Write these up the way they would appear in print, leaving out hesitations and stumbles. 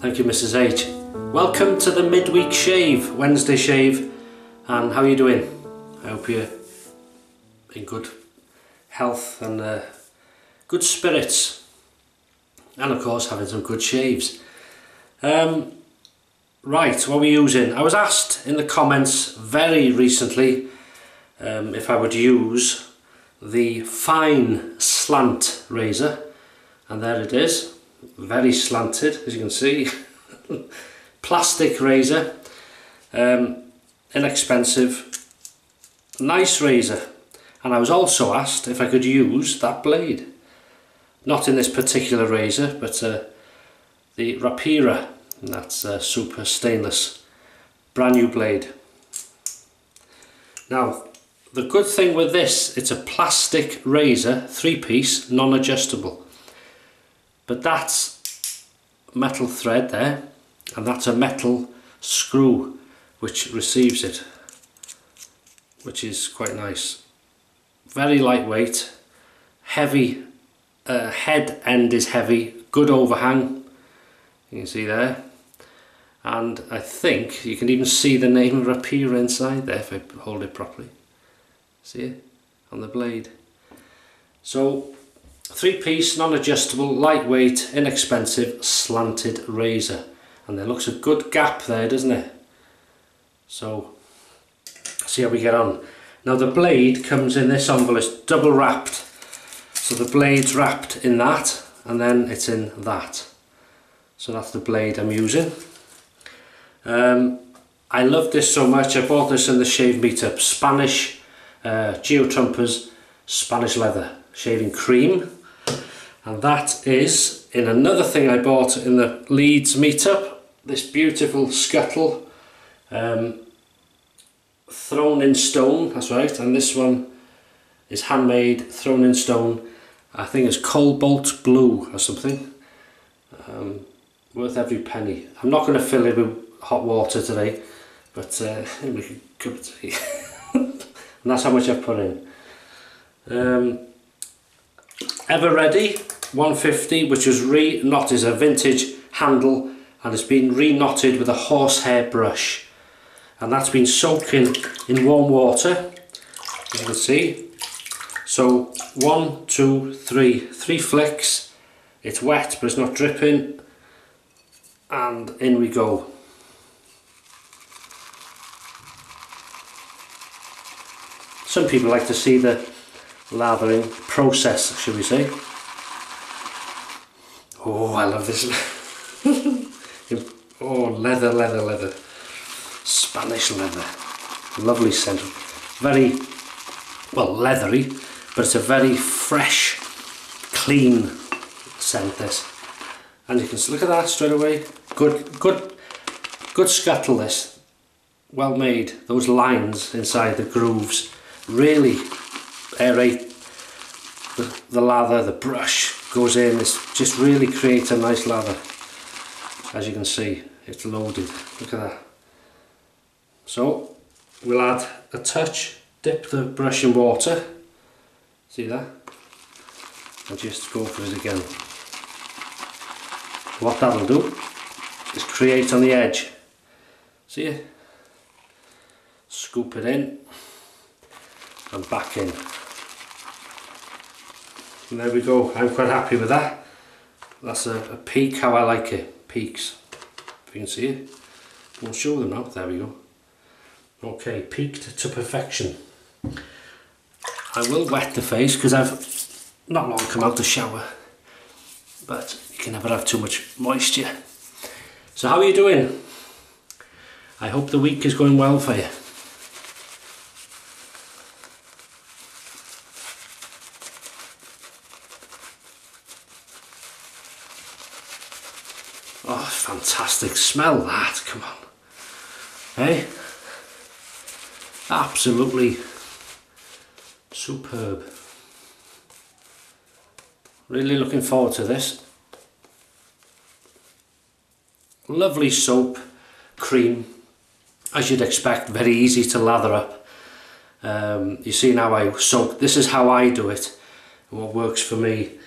Thank you, Mrs. H. Welcome to the midweek shave, Wednesday shave. And how are you doing? I hope you're in good health and good spirits. And of course having some good shaves. Right, what are we using? I was asked in the comments very recently if I would use the fine slant razor. And there it is. Very slanted, as you can see. Plastic razor, inexpensive, nice razor. And I was also asked if I could use that blade, not in this particular razor, but the Rapira, and that's super stainless, brand new blade. Now the good thing with this, it's a plastic razor, 3-piece, non-adjustable. But that's metal thread there, and that's a metal screw which receives it, which is quite nice. Very lightweight, heavy, head end is heavy, good overhang, you can see there. And I think you can even see the name Rapira inside there if I hold it properly. See it on the blade. So 3-piece, non-adjustable, lightweight, inexpensive, slanted razor. And there looks a good gap there, doesn't it? So, see how we get on. Now the blade comes in this envelope, it's double wrapped. So the blade's wrapped in that, and then it's in that. So that's the blade I'm using. I love this so much, I bought this in the shave meetup. Spanish geotrumpers, Spanish leather, shaving cream. And that is in another thing I bought in the Leeds meetup, this beautiful scuttle, thrown in stone, that's right, and this one is handmade, thrown in stone. I think it's cobalt blue or something, worth every penny. I'm not going to fill it with hot water today, but we can cup of tea. And that's how much I've put in. Ever Ready 150, which was re-knotted, is a vintage handle, and it's been re-knotted with a horsehair brush, and that's been soaking in warm water, as you can see. So 1, 2, 3 flicks. It's wet but it's not dripping, and in we go. Some people like to see the lathering process, should we say. Oh, I love this. Oh, leather, leather, leather. Spanish leather. Lovely scent. Very, well, leathery, but it's a very fresh, clean scent, this. And you can look at that straight away. Good scuttle, this. Well made. Those lines inside the grooves really aerate the lather. The brush goes in, it just really creates a nice lather. As you can see, it's loaded, look at that. So we'll add a touch, dip the brush in water, see that, and just go for it again. What that'll do is create on the edge, see it, scoop it in and back in. And there we go, I'm quite happy with that. That's a peak, how I like it, peaks, if you can see it. I'll show them now, there we go. Okay, peaked to perfection. I will wet the face because I've not long come out the shower, but you can never have too much moisture. So how are you doing? I hope the week is going well for you. Oh, fantastic smell that, come on. Hey? Absolutely superb. Really looking forward to this. Lovely soap, cream, as you'd expect, very easy to lather up. You see now I soak, this is how I do it, what works for me.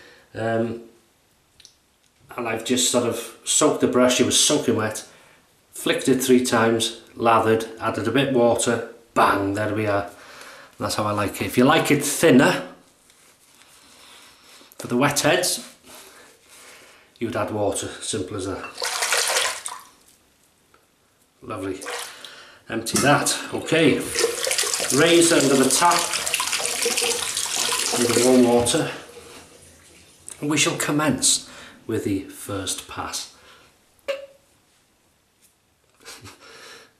and I've just sort of soaked the brush. It was soaking wet, flicked it 3 times, lathered, added a bit of water, bang, there we are. And that's how I like it. If you like it thinner for the wet heads, you'd add water, simple as that. Lovely. Empty that. Okay, razor under the tap, under warm water, and we shall commence with the first pass.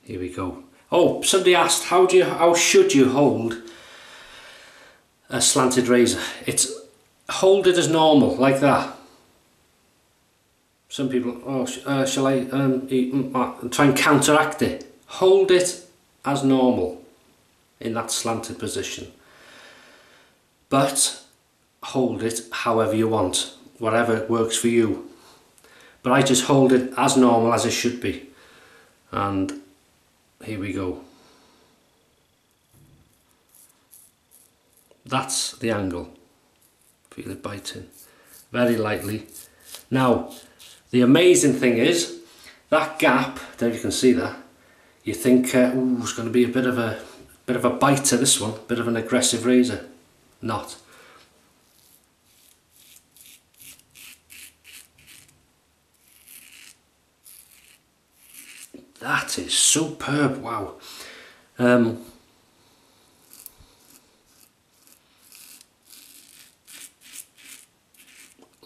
Here we go. Oh, somebody asked, how should you hold a slanted razor? Hold it as normal, like that. Some people, oh, shall I try and counteract it? Hold it as normal in that slanted position, but hold it however you want, whatever works for you. But I just hold it as normal as it should be, and here we go. That's the angle. Feel it biting very lightly. Now the amazing thing is that gap there, you can see that. You think, ooh, it's going to be a bit of a bite to this one, a bit of an aggressive razor. Not. That is superb, wow.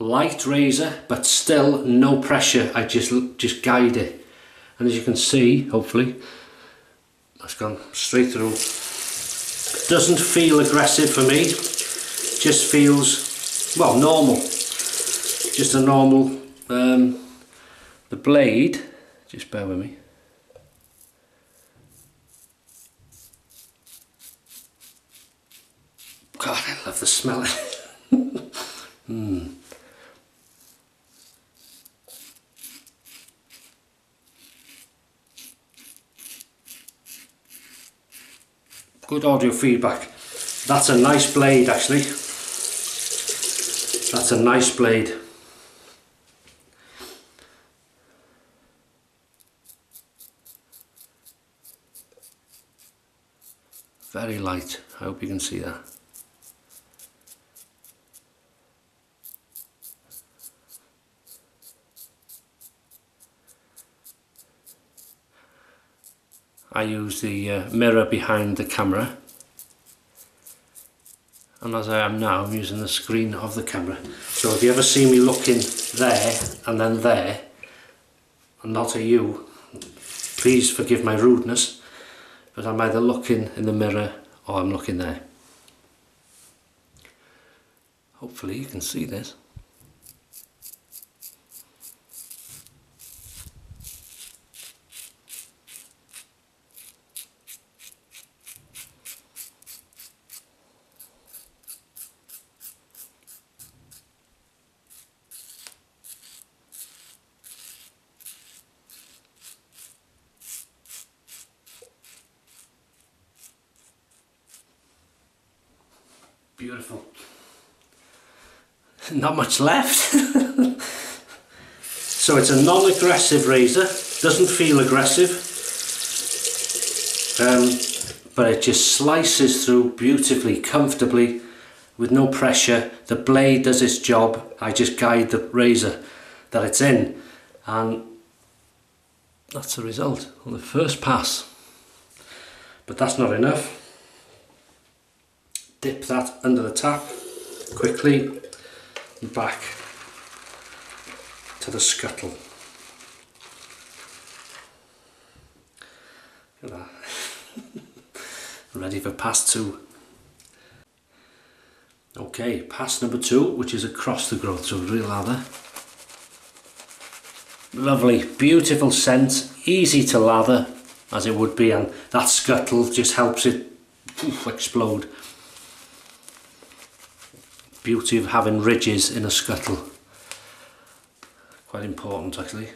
Light razor, but still no pressure. I just guide it. And as you can see, hopefully, that's gone straight through. Doesn't feel aggressive for me, just feels, well, normal. Just a normal, the blade, just bear with me. God, I love the smell of it. Good audio feedback. That's a nice blade, actually. That's a nice blade. Very light. I hope you can see that. I use the mirror behind the camera, and as I am now, I'm using the screen of the camera. So if you ever see me looking there and then there, and not at you, please forgive my rudeness, but I'm either looking in the mirror or I'm looking there. Hopefully you can see this. Beautiful. Not much left. So it's a non-aggressive razor, doesn't feel aggressive, but it just slices through beautifully, comfortably, with no pressure. The blade does its job. I just guide the razor that it's in, and that's the result on the first pass. But that's not enough. Dip that under the tap quickly and back to the scuttle. Look at that. Ready for pass 2. Okay, pass number 2, which is across the growth, so real lather. Lovely, beautiful scent, easy to lather as it would be, and that scuttle just helps it explode. Beauty of having ridges in a scuttle. Quite important, actually.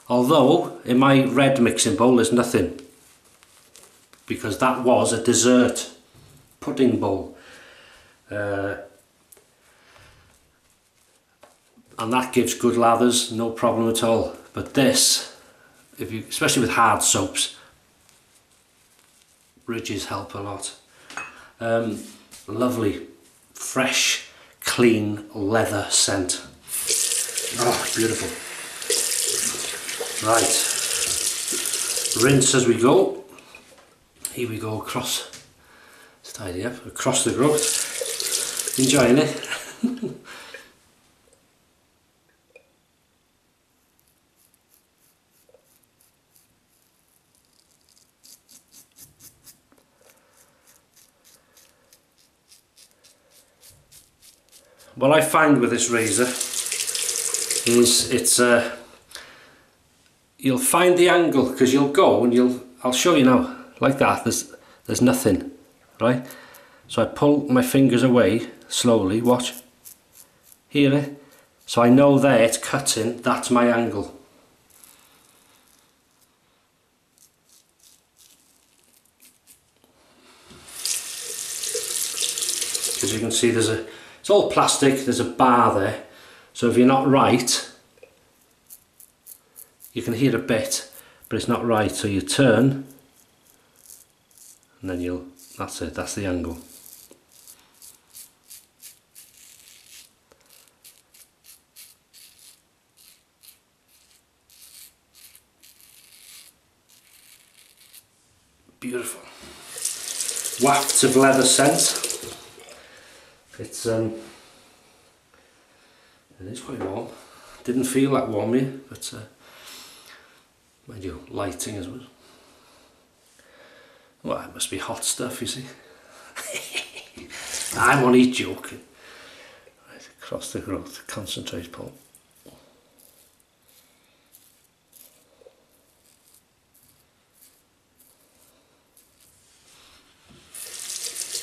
Although in my red mixing bowl there's nothing, because that was a dessert pudding bowl. and that gives good lathers, no problem at all. But this, especially with hard soaps, ridges help a lot. Lovely, fresh, clean leather scent. Oh, beautiful. Right, rinse as we go. Here we go across, let's tidy up, across the growth. Enjoying it? What I find with this razor is you'll find the angle, because you'll go and I'll show you now, like that, there's nothing, right? So I pull my fingers away slowly, watch, hear it? So I know there it's cutting, that's my angle. As you can see, it's all plastic, there's a bar there, so if you're not right, you can hear a bit, but it's not right, so you turn, and then that's it, that's the angle. Beautiful. Wafts of leather scent. It is quite warm. Didn't feel that warm here, but mind you, lighting as well. Well, it must be hot stuff, you see. I'm only joking. Right, across the growth, concentrate, Paul.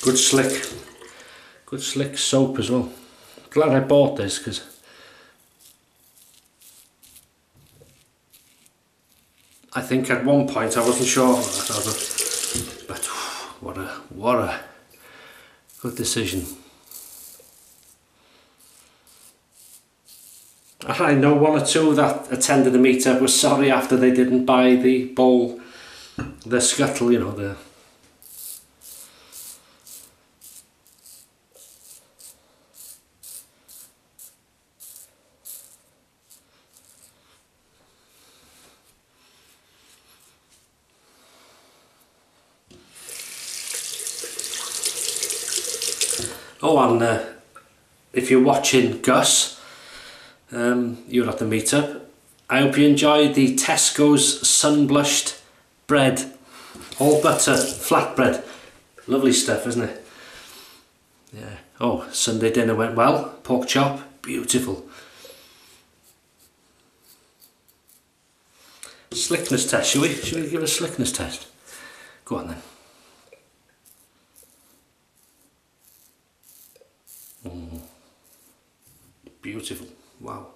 Good slick soap as well. Glad I bought this, because I think at one point I wasn't sure, but what a good decision. And I know one or two that attended the meetup were sorry after they didn't buy the bowl, the scuttle, you know, the oh, and if you're watching Gus, you're at the meetup, I hope you enjoyed the Tesco's sun-blushed bread, all butter, flatbread. Lovely stuff, isn't it? Yeah. Oh, Sunday dinner went well. Pork chop, beautiful. Slickness test, shall we? Shall we give it a slickness test? Go on then. Beautiful, wow.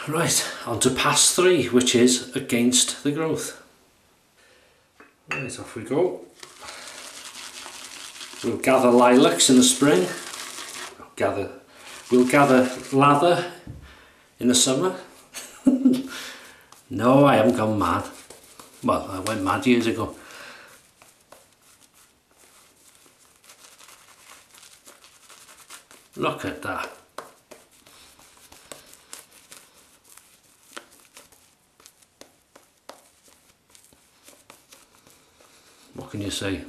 Right, on to pass 3, which is against the growth. Right, off we go. We'll gather lilacs in the spring. We'll gather lather in the summer. No, I haven't gone mad. Well, I went mad years ago. Look at that. What can you say?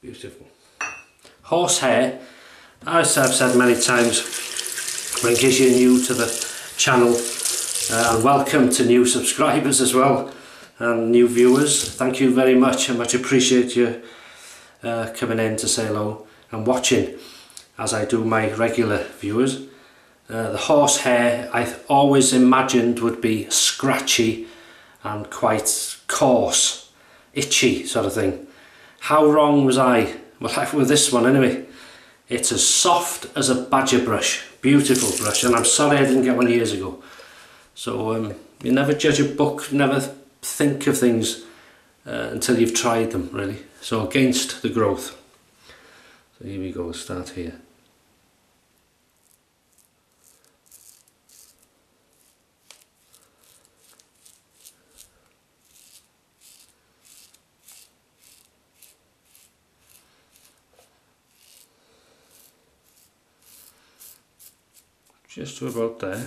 Beautiful. Horsehair, as I've said many times, in case you're new to the channel, and welcome to new subscribers as well, and new viewers. Thank you very much. I much appreciate you coming in to say hello and watching, as I do my regular viewers. The horsehair I always imagined would be scratchy and quite coarse, itchy sort of thing. How wrong was I? Well, with this one anyway. It's as soft as a badger brush. Beautiful brush, and I'm sorry I didn't get one years ago. So You never judge a book, never think of things until you've tried them, really. So against the growth. So here we go, start here. Just to about there.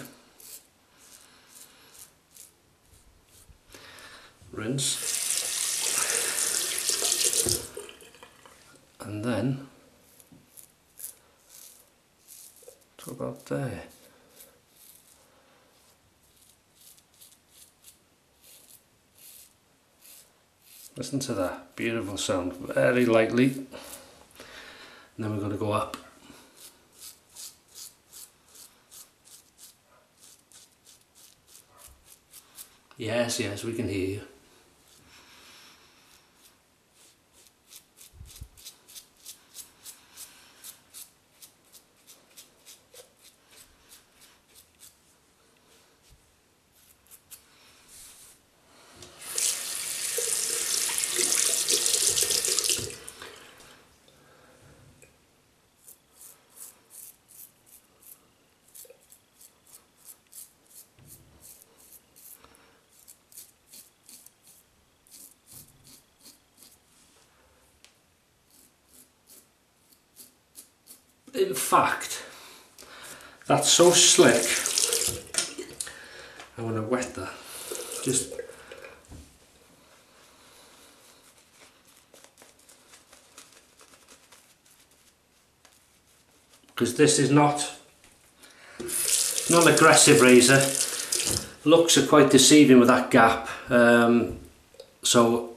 Rinse. And then to about there. Listen to that, beautiful sound, very lightly. And then we're going to go up. Yes, yes, we can hear you. In fact, that's so slick. I want to wet that. Just because this is not an aggressive razor. Looks are quite deceiving with that gap. So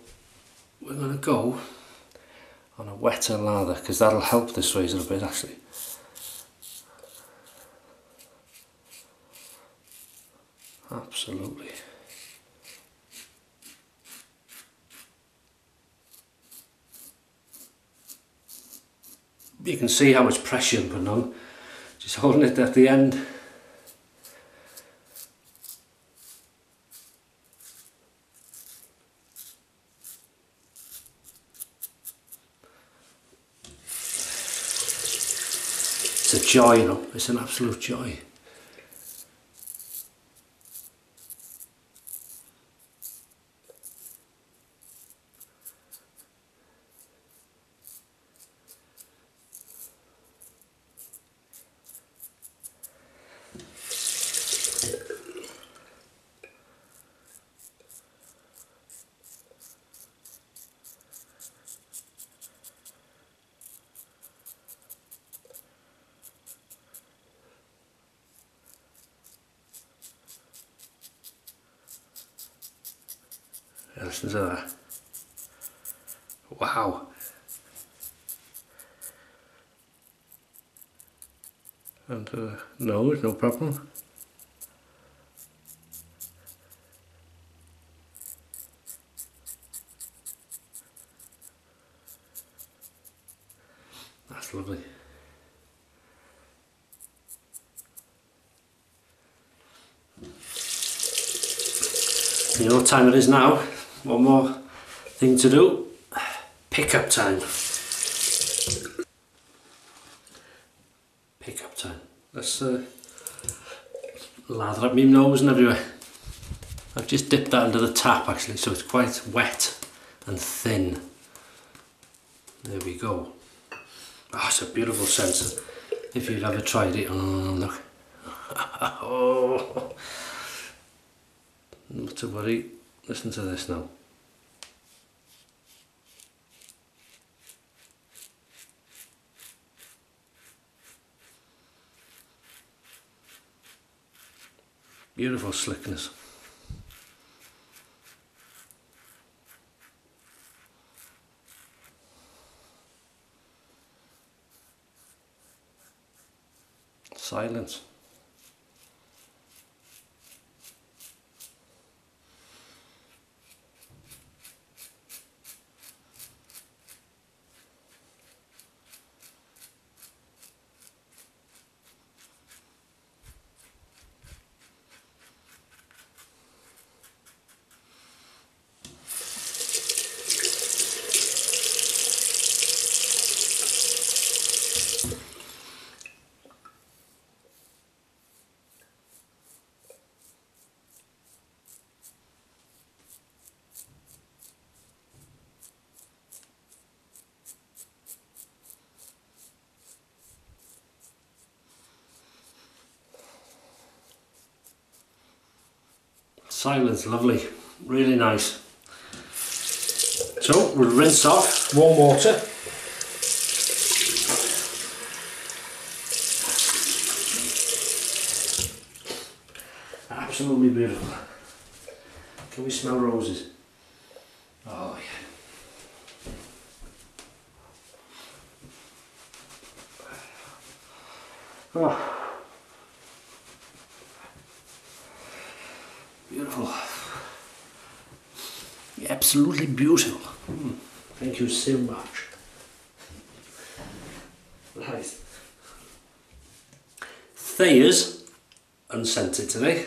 we're going to go on a wetter lather because that'll help this razor a bit actually. Absolutely. You can see how much pressure I'm putting on, just holding it at the end. It's a joy, you know, it's an absolute joy. Listen to that. Wow. And nose, no problem. That's lovely. You know what time it is now? One more thing to do. Pickup time. Pickup time. Let's lather up my nose and everywhere. I've just dipped that into the tap actually, so it's quite wet and thin. There we go. Oh, it's a beautiful scent. If you've ever tried it, oh look. Oh. Not to worry. Listen to this now. Beautiful slickness. Silence. Silence, lovely, really nice. So we'll rinse off warm water. Absolutely beautiful. Can we smell roses? Oh yeah. Oh. Beautiful. Absolutely beautiful. Thank you so much. Right. Thayers, unscented today.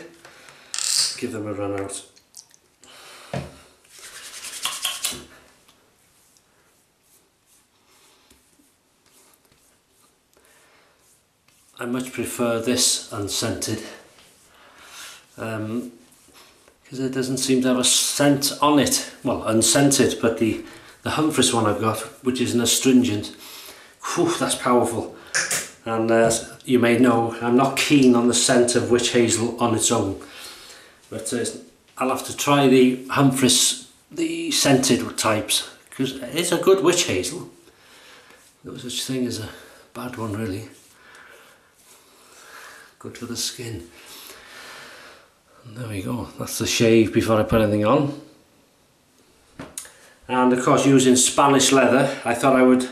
Give them a run out. I much prefer this unscented because it doesn't seem to have a scent on it. Well, unscented, but the Humphreys one I've got, which is an astringent, whew, that's powerful. And you may know I'm not keen on the scent of witch hazel on its own, but I'll have to try the Humphreys, the scented types, because it's a good witch hazel. No such thing as a bad one, really. Good for the skin. And there we go, that's the shave before I put anything on. And of course, using Spanish leather, I thought I would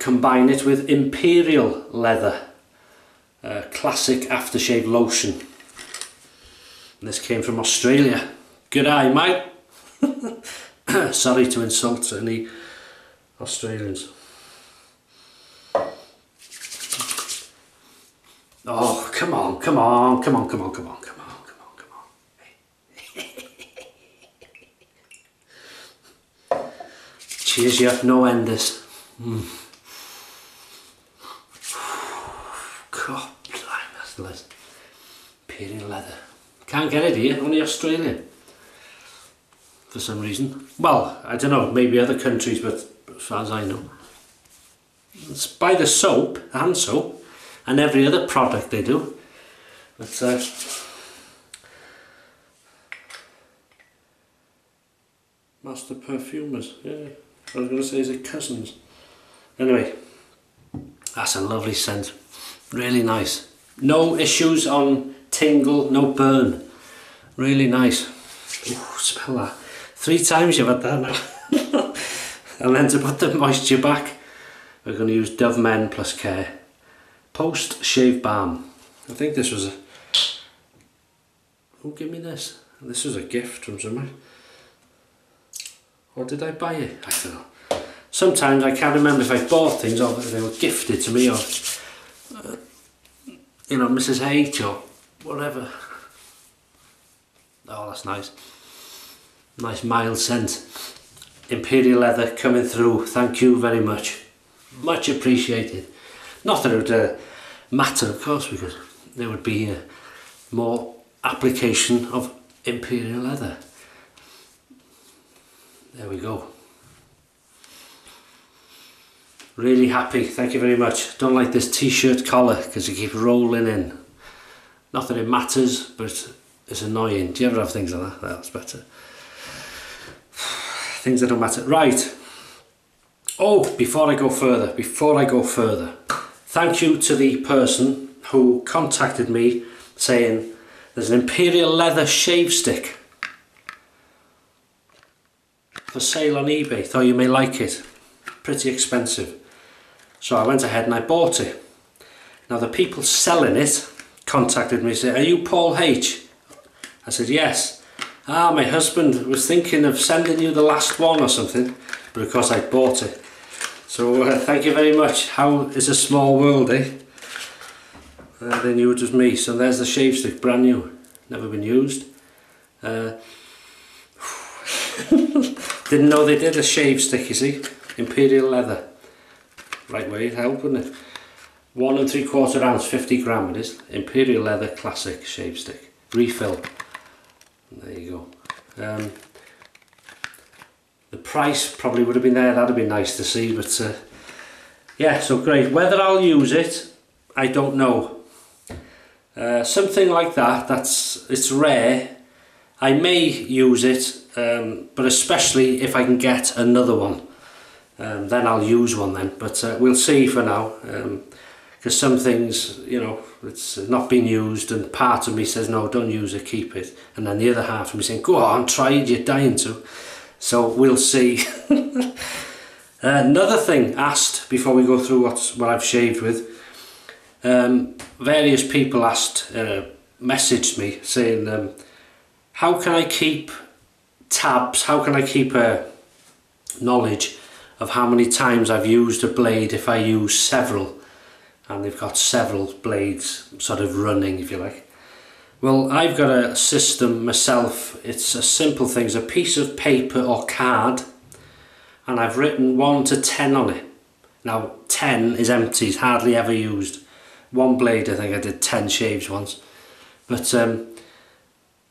combine it with Imperial leather, classic aftershave lotion. And this came from Australia. G'day, mate. Sorry to insult any Australians. Oh, come on, come on, come on, come on, come on, come on, come on, come on. Cheers you, no enders. God, that's nice. Imperial leather. Can't get it here, only Australia. For some reason. Well, I don't know, maybe other countries, but as far as I know. It's by the soap, hand soap, and every other product they do. But Master Perfumers, yeah. I was going to say, is it cousins? Anyway, that's a lovely scent. Really nice. No issues on tingle, no burn. Really nice. Ooh, smell that. 3 times you've had that now. And then to put the moisture back, we're going to use Dove Men+Care Post Shave Balm. I think this was a... Who gave me this? This was a gift from somewhere. Or did I buy it? I don't know. Sometimes I can't remember if I bought things or if they were gifted to me, or you know, Mrs. H or whatever. Oh, that's nice. Nice mild scent. Imperial leather coming through. Thank you very much. Much appreciated. Not that it would matter, of course, because there would be more application of Imperial leather. There we go. Really happy, thank you very much. Don't like this t-shirt collar because it keeps rolling in. Not that it matters, but it's annoying. Do you ever have things like that? That's better. Things that don't matter. Right. Oh, before I go further, thank you to the person who contacted me saying there's an Imperial leather shave stick for sale on eBay. Thought you may like it. Pretty expensive. So I went ahead and I bought it. Now the people selling it contacted me and said, "Are you Paul H?" I said, "Yes." "Ah, my husband was thinking of sending you the last one or something," but of course I bought it. So thank you very much. How is a small world, eh? They knew it was me. So there's the shave stick, brand new, never been used. Didn't know they did a shave stick, you see. Imperial leather. Right way, it'd help, wouldn't it? 1 3/4 ounce, 50 gram it is. Imperial leather classic shave stick. Refill. There you go. The price probably would have been there, that'd be nice to see, but yeah, so great. Whether I'll use it, I don't know. Something like that, it's rare, I may use it, but especially if I can get another one, then I'll use one then. But we'll see for now, because some things, you know, it's not been used, and part of me says no, don't use it, keep it, and then the other half of me saying go on, try it, you're dying to. So we'll see. Another thing asked before we go through what I've shaved with, various people messaged me saying, how can I keep tabs, how can I keep knowledge of how many times I've used a blade if I use several, and they've got several blades sort of running, if you like. Well, I've got a system myself. It's a simple thing. It's a piece of paper or card, and I've written 1 to 10 on it. Now 10 is empty, it's hardly ever used. One blade, I think I did 10 shaves once. But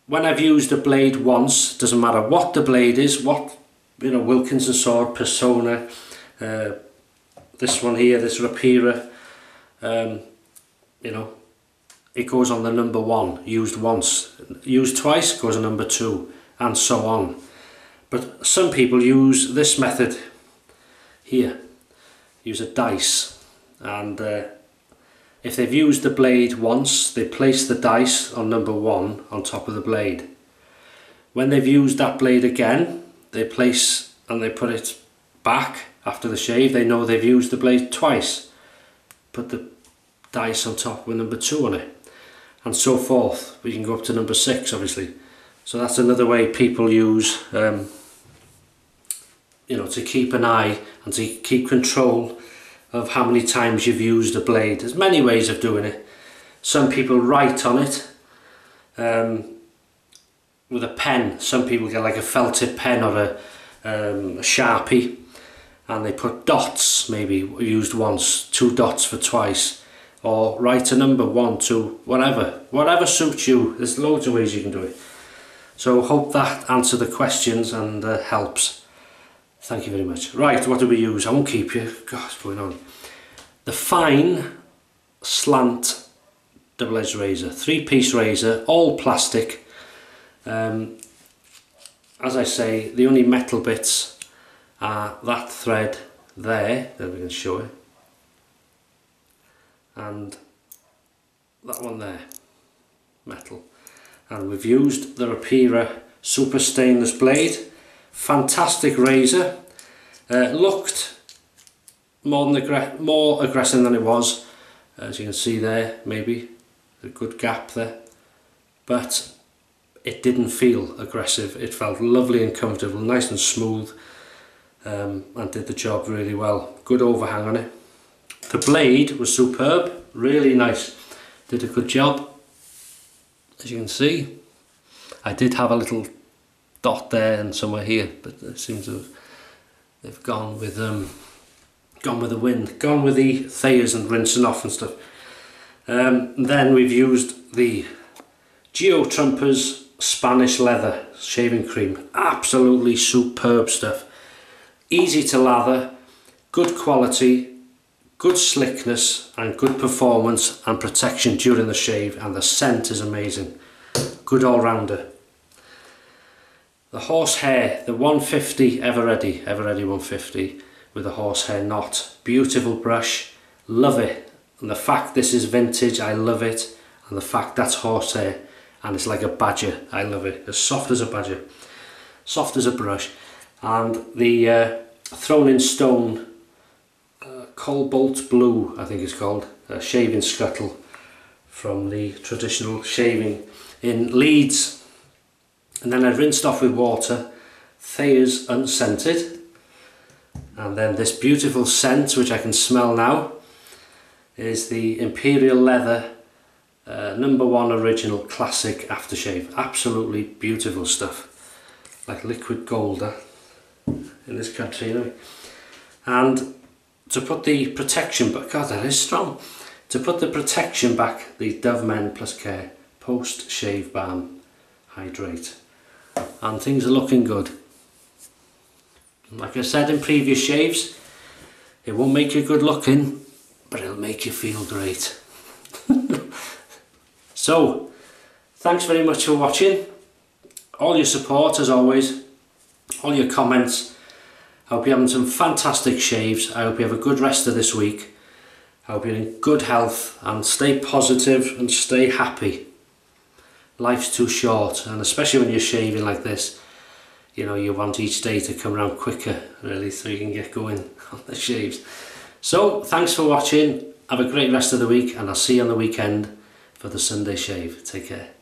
when I've used a blade once, doesn't matter what the blade is, what, you know, Wilkinson sword, Persona, this one here, this Rapira, you know, it goes on the number 1, used once. Used twice, goes on number 2, and so on. But some people use this method here, use a dice, and if they've used the blade once, they place the dice on number 1 on top of the blade. When they've used that blade again, they place and they put it back after the shave. They know they've used the blade twice. Put the dice on top with number 2 on it, and so forth. We can go up to number 6, obviously. So that's another way people use, you know, to keep an eye and to keep control of how many times you've used a blade. There's many ways of doing it. Some people write on it with a pen. Some people get like a felt tip pen or a Sharpie, and they put dots, maybe used once, 2 dots for twice, or write a number, 1, 2, whatever suits you. There's loads of ways you can do it. So hope that answered the questions and helps. Thank you very much. Right, what do we use? I won't keep you. God, what's going on? The fine slant double-edged razor, 3-piece razor, all plastic. As I say, the only metal bits are that thread there we can show it, and that one there, metal. And we've used the Rapira super stainless blade. Fantastic razor. Looked more aggressive than it was, as you can see there, maybe a good gap there, but it didn't feel aggressive. It felt lovely and comfortable, nice and smooth, and did the job really well. Good overhang on it. The blade was superb, really nice, did a good job. As you can see, I did have a little dot there and somewhere here, but it seems to have, they've gone with the wind, gone with the Thayers and rinsing off and stuff. Then we've used the Geo Trumpers Spanish leather shaving cream. Absolutely superb stuff. Easy to lather, good quality, good slickness and good performance and protection during the shave, and the scent is amazing. Good all-rounder. The horsehair, the 150 Everready 150 with a horsehair knot. Beautiful brush, love it. And the fact this is vintage, I love it. And the fact that's horsehair and it's like a badger, I love it. As soft as a badger, soft as a brush. And the thrown in stone cobalt blue, I think it's called, shaving scuttle from the traditional shaving in Leeds. And then I rinsed off with water, Thayers unscented, and then this beautiful scent which I can smell now is the Imperial Leather number 1 original classic aftershave. Absolutely beautiful stuff, like liquid gold in this country, you know. And to put the protection back, God, that is strong. To put the protection back, the Dove Men+Care post shave balm hydrate. And things are looking good. Like I said in previous shaves, it won't make you good looking, but it'll make you feel great. So, thanks very much for watching. all your support as always, all your comments. I hope you're having some fantastic shaves. I hope you have a good rest of this week. I hope you're in good health, and stay positive and stay happy. Life's too short, and especially when you're shaving like this, you know, you want each day to come around quicker really, so you can get going on the shaves. So thanks for watching. Have a great rest of the week, and I'll see you on the weekend for the Sunday shave. Take care.